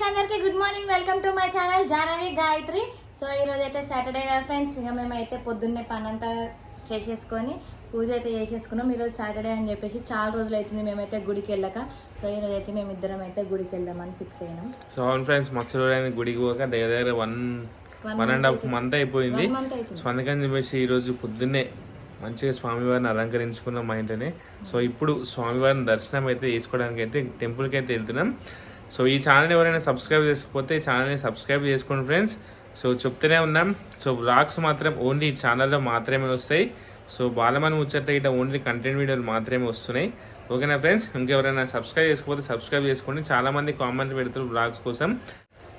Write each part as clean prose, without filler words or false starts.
Friends అందరికీ good morning, welcome to my channel Jahnavi Gayatri. So ఈరోజు అయితే సాటర్డే కదా ఫ్రెండ్స్, ఇంకా మేమైతే పొద్దున్నే పని అంతా చేసేసుకొని పూజ అయితే చేసేసుకున్నాం. ఈరోజు సాటర్డే అని చెప్పేసి చాలా రోజులు అవుతుంది మేమైతే గుడికి వెళ్ళక. సో ఈరోజు అయితే మేమిద్దరం అయితే గుడికి వెళ్దామని ఫిక్స్ అయినాం. సో అవును ఫ్రెండ్స్, మస్తు రోజులైంది గుడికి పోక, దగ్గర 1.5 మంత్ అయిపోయింది. సో అందుకని చెప్పేసి ఈరోజు పొద్దున్నే మంచిగా స్వామివారిని అలంకరించుకున్నాం మా ఇంటనే. సో ఇప్పుడు స్వామివారిని దర్శనం అయితే చేసుకోవడానికి అయితే టెంపుల్కి అయితే వెళ్తున్నాం. సో ఈ ఛానల్ ఎవరైనా సబ్స్క్రైబ్ చేసుకోకపోతే ఈ ఛానల్ని సబ్స్క్రైబ్ చేసుకోండి ఫ్రెండ్స్. సో చెప్తూనే ఉన్నాం, సో వ్లాగ్స్ మాత్రం ఓన్లీ ఈ ఛానల్లో మాత్రమే వస్తాయి. సో బాలమని ముచ్చట్ల ఇట్లా ఓన్లీ కంటెంట్ వీడియోలు మాత్రమే వస్తున్నాయి. ఓకేనా ఫ్రెండ్స్, ఇంకెవరైనా సబ్స్క్రైబ్ చేసుకోకపోతే సబ్స్క్రైబ్ చేసుకోండి. చాలామంది కామెంట్ పెడతారు వ్లాగ్స్ కోసం.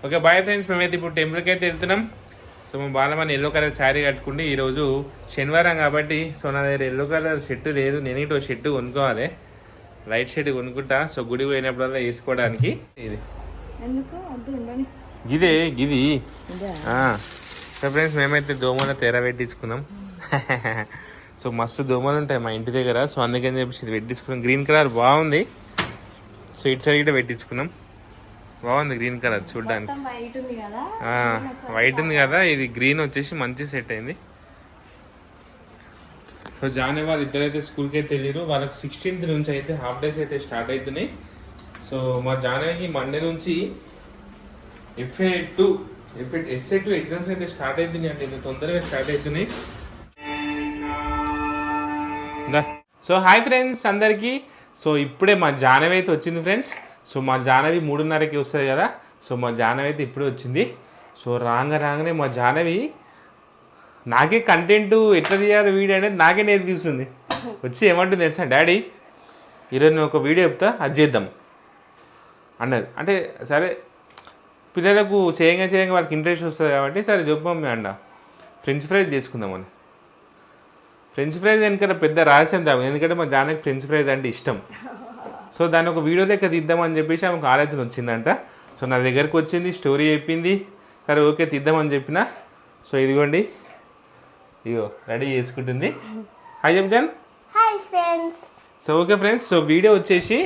ఓకే బాయ్ ఫ్రెండ్స్, మేమైతే ఇప్పుడు టెంపుల్కి అయితే వెళ్తున్నాం. సో మా బాలమని ఎల్లో కలర్ శారీ కట్టుకుంటే ఈరోజు శనివారం కాబట్టి సో నా దగ్గర ఎల్లో కలర్ షర్ట్ లేదు. నేను ఇటు షర్ట్ కొనుక్కోవాలి, లైట్ షర్ట్ కొనుక్కుంటా. సో గుడి పోయినప్పుడల్లా వేసుకోవడానికి. ఇది గిది సో ఫ్రెండ్స్, మేమైతే దోమల తెర పెట్టించుకున్నాం. సో మస్తు దోమలు ఉంటాయి మా ఇంటి దగ్గర. సో అందుకని చెప్పేసి ఇది పెట్టించుకున్నాం. గ్రీన్ కలర్ బాగుంది. సో ఇటు సైడ్ ఇటు పెట్టించుకున్నాం. బాగుంది గ్రీన్ కలర్ చూడడానికి. వైట్ ఉంది కదా, ఇది గ్రీన్ వచ్చేసి మంచి సెట్ అయింది. సో జానే వాళ్ళు ఇద్దరైతే స్కూల్కి అయితే వెళ్ళారు. వాళ్ళకి 16th నుంచి అయితే హాఫ్ డేస్ అయితే స్టార్ట్ అవుతున్నాయి. సో మా జానకి మండే నుంచి SA2 ఎగ్జామ్స్ అయితే స్టార్ట్ అవుతున్నాయి. అంటే ఇంత తొందరగా స్టార్ట్ అవుతున్నాయి. సో హాయ్ ఫ్రెండ్స్ అందరికీ. సో ఇప్పుడే మా జానవి అయితే వచ్చింది ఫ్రెండ్స్. సో మా జానవి 3:30కి వస్తుంది కదా. సో మా జానవి అయితే ఇప్పుడే వచ్చింది. సో రాగానే మా జానవి నాకే కంటెంట్ ఎట్లా తీయాలి వీడియో అనేది నాకే నేర్పిస్తుంది. వచ్చి ఏమంటుంది తెలుసా, డాడీ ఈరోజు నేను ఒక వీడియో చెప్తా, అది చేద్దాం అన్నది. అంటే సరే పిల్లలకు చేయంగా వాళ్ళకి ఇంట్రెస్ట్ వస్తుంది కాబట్టి సరే చెప్పమ్మీ అన్న ఫ్రెంచ్ ఫ్రైస్ చేసుకుందామని. ఫ్రెంచ్ ఫ్రైస్ వెనకాల పెద్ద రహస్యం తాము, ఎందుకంటే మా జానకి ఫ్రెంచ్ ఫ్రైస్ అంటే ఇష్టం. సో దాన్ని ఒక వీడియో లెక్క తీద్దామని చెప్పేసి ఆమెకు ఆలోచన వచ్చిందంట. సో నా దగ్గరకు వచ్చింది, స్టోరీ చెప్పింది. సరే ఓకే తీద్దామని చెప్పిన. సో ఇదిగోండి, ఇగో రెడీ చేసుకుంటుంది. హాయ్ చెప్తాను. Hi friends. So okay friends, so video వచ్చేసి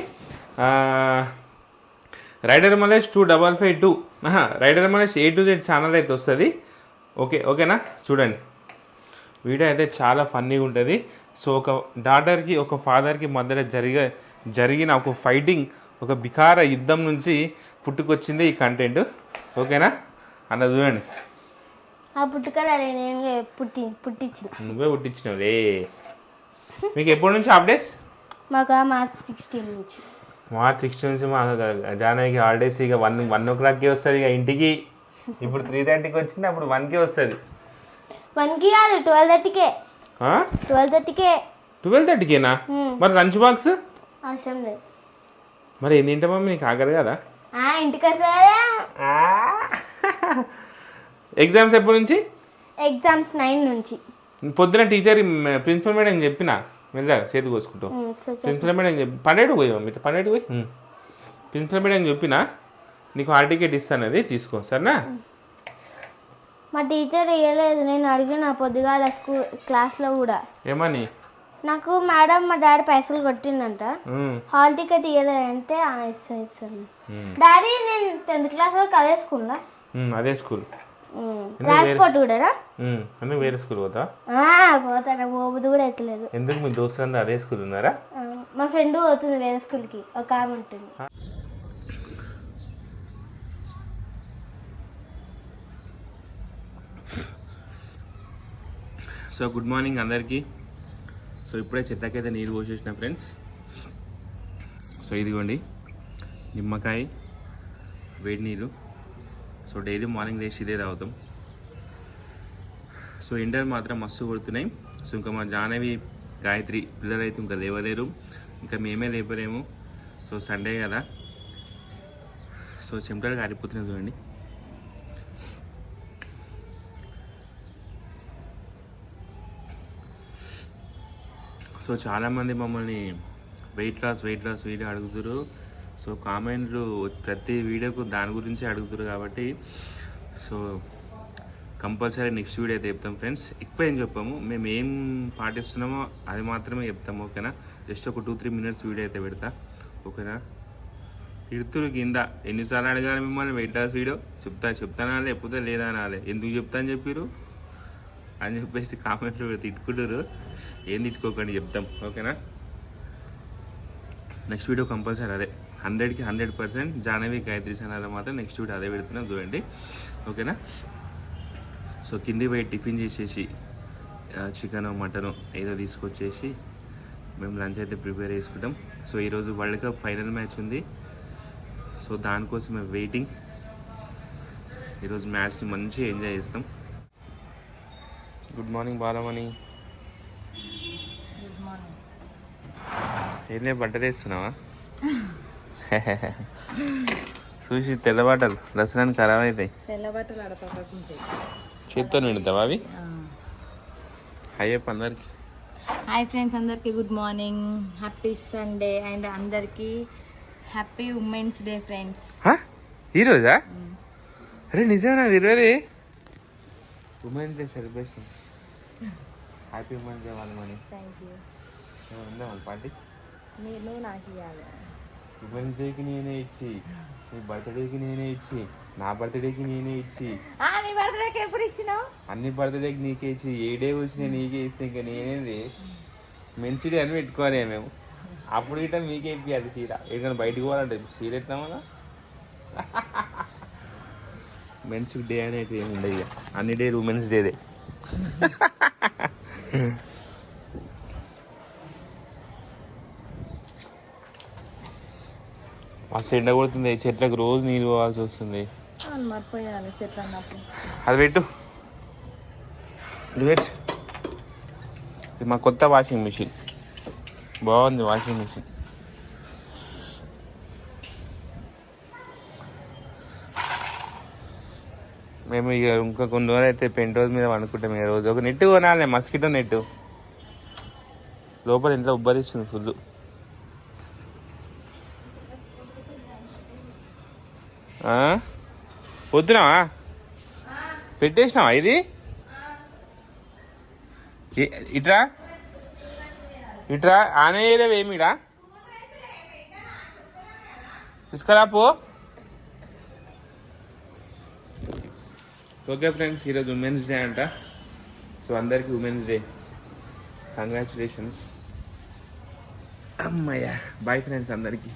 rider Malesh 2552 rider Malesh A to Z channel అయితే వస్తుంది. ఓకేనా, చూడండి వీడియో అయితే చాలా ఫన్నీగా ఉంటుంది. సో ఒక డాటర్కి ఒక ఫాదర్కి మధ్యలో జరిగిన ఒక ఫైటింగ్, ఒక బికార యుద్ధం నుంచి పుట్టుకొచ్చింది ఈ కంటెంట్. ఓకేనా అన్న, చూడండి. నువ్వే పుట్టించినవులే. మీకు ఎప్పటి నుంచి హాలిడేస్? మాకు మార్చ్ 16 నుంచి. మార్చ్ 16 నుంచి మా జానవికి హాలిడేస్. ఇక 1 o'clockకి వస్తుంది ఇక ఇంటికి. ఇప్పుడు 3:30కి వచ్చింది, అప్పుడు 1కి వస్తుంది. 1కి కాదు, 12:30కే. 12:30కేనా? మరి లంచ్ బాక్స్ అవసరం లేదు. మరి ఏం తింటామా, నీకు ఆగరు కదా. ఇంటికి వస్తుందా? ఎగ్జామ్స్ ఎప్పటి నుంచి? ఎగ్జామ్స్ 9 నుంచి. పొద్దున టీచర్ ప్రిన్సిపల్ మేడం చెప్పిన మెల్లగా చేతి కోసుకుంటాం. ప్రిన్సిపల్ మేడం చెప్పి 12కి పోయాం, మీరు 12కి పోయి ప్రిన్సిపల్ మేడం చెప్పిన నీకు హాల్ టికెట్ ఇస్తాను, అది తీసుకో సరేనా. మా టీచర్ ఇవ్వలేదు, నేను అడిగిన పొద్దుగాల క్లాస్లో కూడా. ఏమని? నాకు మేడం మా డాడీ పైసలు కొట్టిందంట, హాల్ టికెట్ ఇవ్వలేదంటే ఇస్తాను. డాడీ నేను 10th క్లాస్ వరకు అదే స్కూల్నా? అదే స్కూల్. ట్రాన్స్పోర్ట్ కూడా అందుకు వేరే స్కూల్ పోతా? పోతాను, పోబుద్ది కూడా ఎక్కలేదు. ఎందుకు, మీ దోస్తులంతా అదే స్కూల్ ఉన్నారా? మా ఫ్రెండ్ పోతుంది వేరే స్కూల్కి, ఒక ఆమె ఉంటుంది. సో గుడ్ మార్నింగ్ అందరికీ. సో ఇప్పుడే చెట్లకైతే నీరు పోసేసిన ఫ్రెండ్స్. సో ఇదిగోండి నిమ్మకాయ, వేడి నీళ్ళు. సో డైలీ మార్నింగ్ లేచి ఇదే తాగుతాం. సో ఎండలు మాత్రం మస్తు కొడుతున్నాయి. సో ఇంకా మా జాహ్నవి గాయత్రి పిల్లలు అయితే ఇంకా లేవలేరు, ఇంకా మేమే లేపలేము. సో సండే కదా, సో చెమటలు కారిపోతున్నాయి చూడండి. సో చాలామంది మమ్మల్ని వెయిట్ లాస్ వీడియో అడుగుతారు. సో కామెంట్లు ప్రతి వీడియోకు దాని గురించి అడుగుతారు కాబట్టి సో కంపల్సరీ నెక్స్ట్ వీడియో అయితే చెప్తాం ఫ్రెండ్స్. ఎక్కువ ఏం చెప్పాము, మేము ఏం పాటిస్తున్నామో అది మాత్రమే చెప్తాము. ఓకేనా, జస్ట్ ఒక 2-3 minutes వీడియో అయితే పెడతా. ఓకేనా, తిడుతురు కింద ఎన్నిసార్లు అడగాలి మిమ్మల్ని పెట్టాల్సి వీడియో చెప్తానా లేకపోతే లేదా అనాలి ఎందుకు చెప్తా అని చెప్పారు అని చెప్పేసి కామెంట్లు తిట్టుకుంటారు. ఏం తిట్టుకోకండి చెప్తాం ఓకేనా. నెక్స్ట్ వీడియో కంపల్సరీ అదే 100కి 100% జాహ్నవి గాయత్రి ఛానల్లో మాత్రం నెక్స్ట్ వీడియో అదే పెడుతున్నాం చూడండి ఓకేనా. సో కింది పోయి టిఫిన్ చేసేసి చికెను మటను ఏదో తీసుకొచ్చేసి మేము లంచ్ అయితే ప్రిపేర్ చేసుకుంటాం. సో ఈరోజు వరల్డ్ కప్ ఫైనల్ మ్యాచ్ ఉంది. సో దానికోసం మేము వెయిటింగ్. ఈరోజు మ్యాచ్ని మంచిగా ఎంజాయ్ చేస్తాం. Good morning Balamani. Good morning. ఏం బట్టలు వేస్తున్నావా? చూసి తెల్ల బట్టలు దసరానికి ఖరాబ్ అవుతాయి. తెల్ల బట్టలు ఆడపడుతుంటాయి. చేత్తో నిండుతావా అవి? అయ్యప్ప అందరికి హాయ్ ఫ్రెండ్స్, అందరికీ good morning, happy Sunday and అందరికీ హ్యాపీ ఉమెన్స్ డే ఫ్రెండ్స్. ఈరోజా? అరే నిజమేనా? ఈరోజు women's day celebrations. Happy women's day Balamani. Thank you. ఉందా మన పార్టీ? నువ్వు నాకు ఇవ్వాలి. ఉమెన్స్ డేకి నేనే ఇచ్చి, నీ బర్త్డేకి నేనే ఇచ్చి, నా బర్త్డేకి నేనే ఇచ్చి, నీ బర్త్డేకి ఎప్పుడు ఇచ్చినావు? అన్ని బర్త్డేకి నీకే ఇచ్చి, ఏ డే వచ్చినా నీకే ఇస్తే ఇంకా నేనేది మంచి డే అని పెట్టుకోవాలి మేము. అప్పుడు గిట్ట మీకే ఇప్పించాలి చీర. ఎక్కడికైనా బయటకు పోవాలంటే చీర ఎట్లా మళ్ళా మెన్స్ డే అనేది ఏమి ఉండదు ఇక, అన్ని డే ఉమెన్స్ డేదే. మస్తు ఎండ కొడుతుంది, చెట్లకు రోజు నీళ్ళు పోవాల్సి వస్తుంది. మర్చిపోయాను చెట్లు అన్నప్పుడు. అది పెట్టు, ఇది పెట్టు. ఇది మా కొత్త వాషింగ్ మిషన్, బాగుంది వాషింగ్ మిషన్. మేము ఇక ఇంకా కొన్ని రోజులు అయితే పెయింట్ హౌస్ మీద అనుకుంటాం. ఇక రోజు ఒక నెట్ కొనాలి, మస్కిటో నెట్. లోపల ఇంట్లో ఉబ్బరిస్తుంది ఫుల్. వద్దునావా? పెట్టేసినావా ఇది? ఇట్రా ఇట్రా ఆనేదేమీడా తీసుకురా పో. ఓకే ఫ్రెండ్స్, ఈరోజు ఉమెన్స్ డే అంట. సో అందరికీ ఉమెన్స్ డే కంగ్రాచులేషన్స్. అమ్మయ్యా, బాయ్ ఫ్రెండ్స్ అందరికీ.